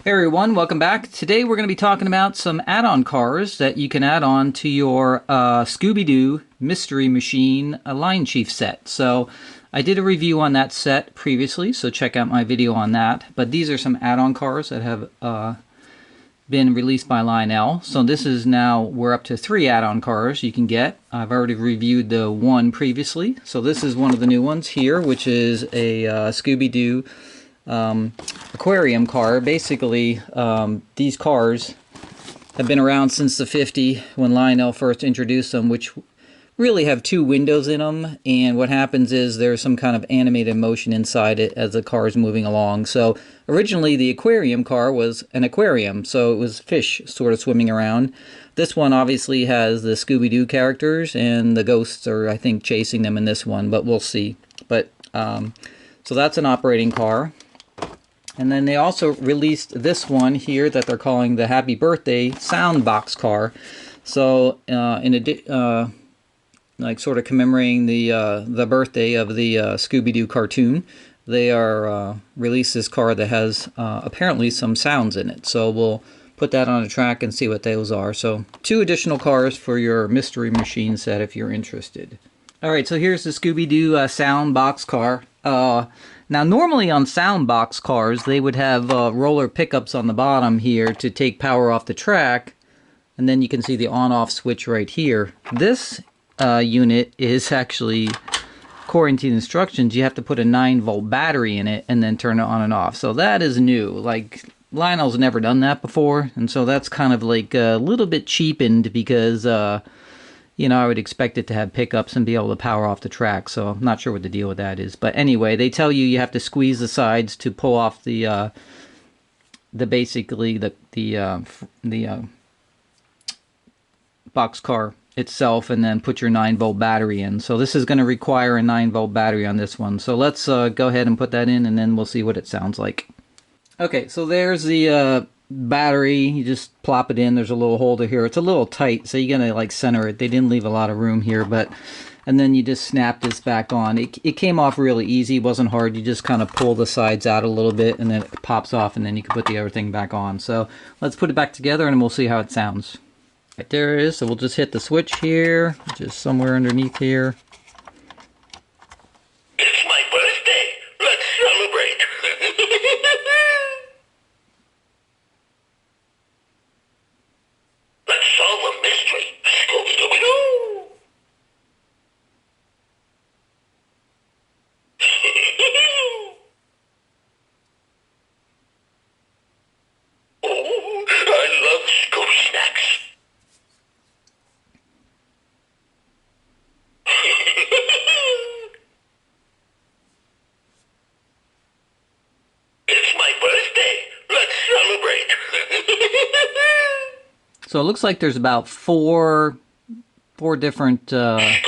Hey everyone, welcome back. Today we're going to be talking about some add-on cars that you can add on to your Scooby-Doo Mystery Machine Line Chief set. So I did a review on that set previously, so check out my video on that. But these are some add-on cars that have been released by Lionel. So this is now, we're up to 3 add-on cars you can get. I've already reviewed the one previously. So this is one of the new ones here, which is a Scooby-Doo Aquarium car. Basically, these cars have been around since the 50s when Lionel first introduced them, which really have 2 windows in them, and what happens is there's some kind of animated motion inside it as the car is moving along. So originally the aquarium car was an aquarium, so it was fish sort of swimming around. This one obviously has the Scooby-Doo characters, and the ghosts are, I think, chasing them in this one, but we'll see. But so that's an operating car. And then they also released this one here that they're calling the Happy Birthday Sound Boxcar. So like sort of commemorating the birthday of the Scooby-Doo cartoon, they are released this car that has apparently some sounds in it. So we'll put that on a track and see what those are. So 2 additional cars for your Mystery Machine set if you're interested. Alright, so here's the Scooby-Doo Sound Boxcar. Now, normally on sound box cars, they would have roller pickups on the bottom here to take power off the track, and then you can see the on-off switch right here. This unit is actually, according to the instructions, you have to put a 9-volt battery in it and then turn it on and off. So that is new. Like, Lionel's never done that before, and so that's kind of like a little bit cheapened because you know, I would expect it to have pickups and be able to power off the track, so I'm not sure what the deal with that is. But anyway, they tell you have to squeeze the sides to pull off the boxcar itself, and then put your 9-volt battery in. So this is going to require a 9-volt battery on this one. So let's go ahead and put that in, and then we'll see what it sounds like. Okay, so there's the battery. You just plop it in. There's a little holder here. It's a little tight, so you're gonna like center it. They didn't leave a lot of room here, but and then you just snap this back on. It came off really easy. It wasn't hard. You just kind of pull the sides out a little bit, and then it pops off, and then you can put the other thing back on. So let's put it back together, and we'll see how it sounds. Right, there it is. So we'll just hit the switch here, just somewhere underneath here. It's my birthday. Let's celebrate. Let's solve a mystery. Scooby-Doo. Oh, I love Scooby snacks. It's my birthday. Let's celebrate. So it looks like there's about four different Scooby-Doo.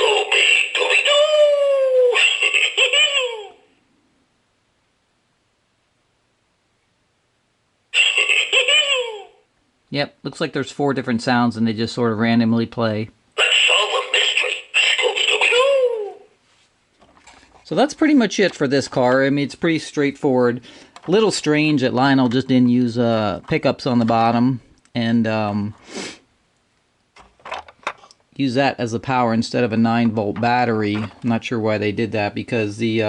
Yep, looks like there's 4 different sounds, and they just sort of randomly play. Let's solve a mystery. Scooby-Doo. So that's pretty much it for this car. I mean, it's pretty straightforward. A little strange that Lionel just didn't use pickups on the bottom and use that as the power instead of a 9-volt battery. I'm not sure why they did that, because the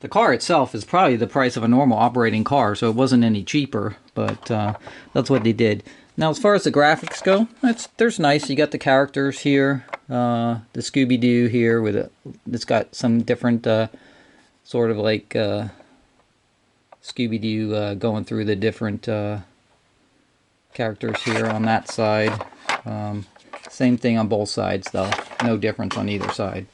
car itself is probably the price of a normal operating car, so it wasn't any cheaper, but that's what they did. Now, as far as the graphics go, there's nice. You got the characters here, the Scooby-Doo here with it's got some different sort of like Scooby-Doo going through the different characters here on that side. Same thing on both sides, though. No difference on either side.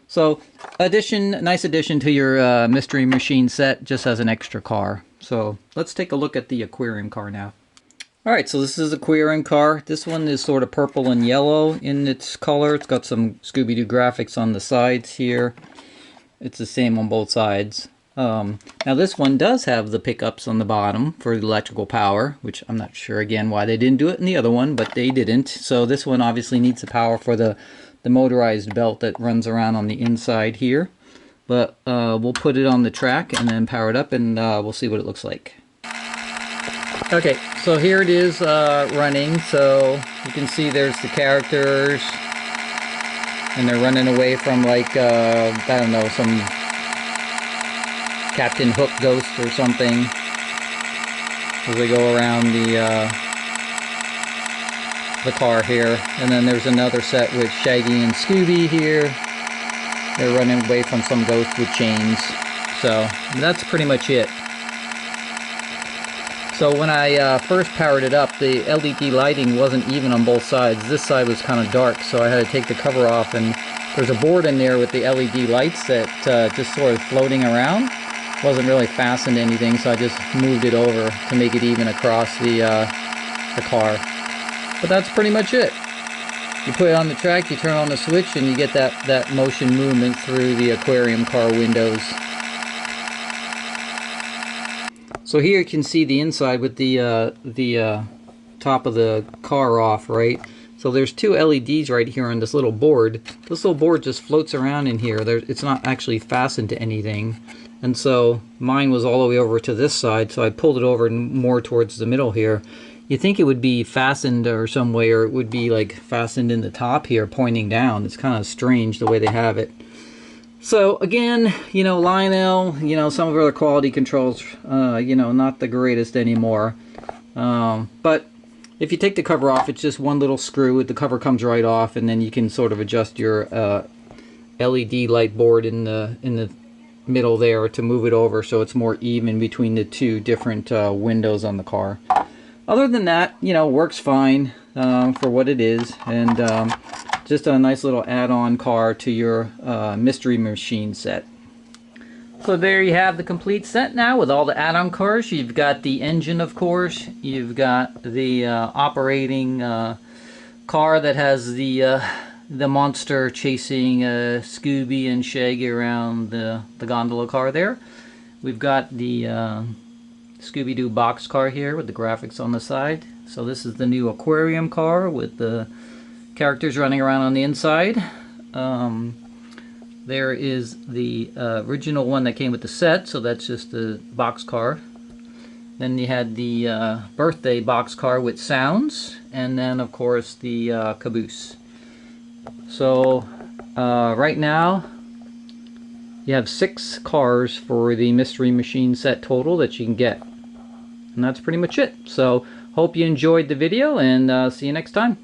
So, nice addition to your Mystery Machine set, just as an extra car. So, let's take a look at the aquarium car now. Alright, so this is aquarium car. This one is sort of purple and yellow in its color. It's got some Scooby-Doo graphics on the sides here. It's the same on both sides. Now this one does have the pickups on the bottom for the electrical power, which I'm not sure again why they didn't do it in the other one, but they didn't. So this one obviously needs the power for the motorized belt that runs around on the inside here. But we'll put it on the track and then power it up, and we'll see what it looks like. Okay, so here it is running. So you can see there's the characters, and they're running away from like I don't know, some Captain Hook ghost or something as they go around the car here. And then there's another set with Shaggy and Scooby here. They're running away from some ghost with chains. So that's pretty much it. So when I first powered it up, the LED lighting wasn't even on both sides. This side was kind of dark, so I had to take the cover off, and there's a board in there with the LED lights that just sort of floating around. Wasn't really fastened to anything, so I just moved it over to make it even across the car. But that's pretty much it. You put it on the track, you turn on the switch, and you get that motion movement through the Aquarium car windows. So here you can see the inside with the top of the car off, right? So there's two LEDs right here on this little board. This little board just floats around in here. It's not actually fastened to anything. And so mine was all the way over to this side, so I pulled it over more towards the middle here. You'd think it would be fastened or some way, or it would be like fastened in the top here, pointing down. It's kind of strange the way they have it. So again, you know, Lionel, you know, some of our quality controls, you know, not the greatest anymore. But if you take the cover off, it's just one little screw. The cover comes right off, and then you can sort of adjust your LED light board in the middle there to move it over so it's more even between the two different windows on the car. Other than that, you know, works fine for what it is, and just a nice little add-on car to your Mystery Machine set. So there you have the complete set now with all the add-on cars. You've got the engine, of course. You've got the operating car that has the monster chasing Scooby and Shaggy around the gondola car there. We've got the Scooby-Doo Boxcar here with the graphics on the side. So this is the new Aquarium car with the characters running around on the inside. There is the original one that came with the set, so that's just the Boxcar. Then you had the birthday Boxcar with sounds, and then of course the caboose. So right now you have 6 cars for the Mystery Machine set total that you can get. And that's pretty much it. So hope you enjoyed the video, and see you next time.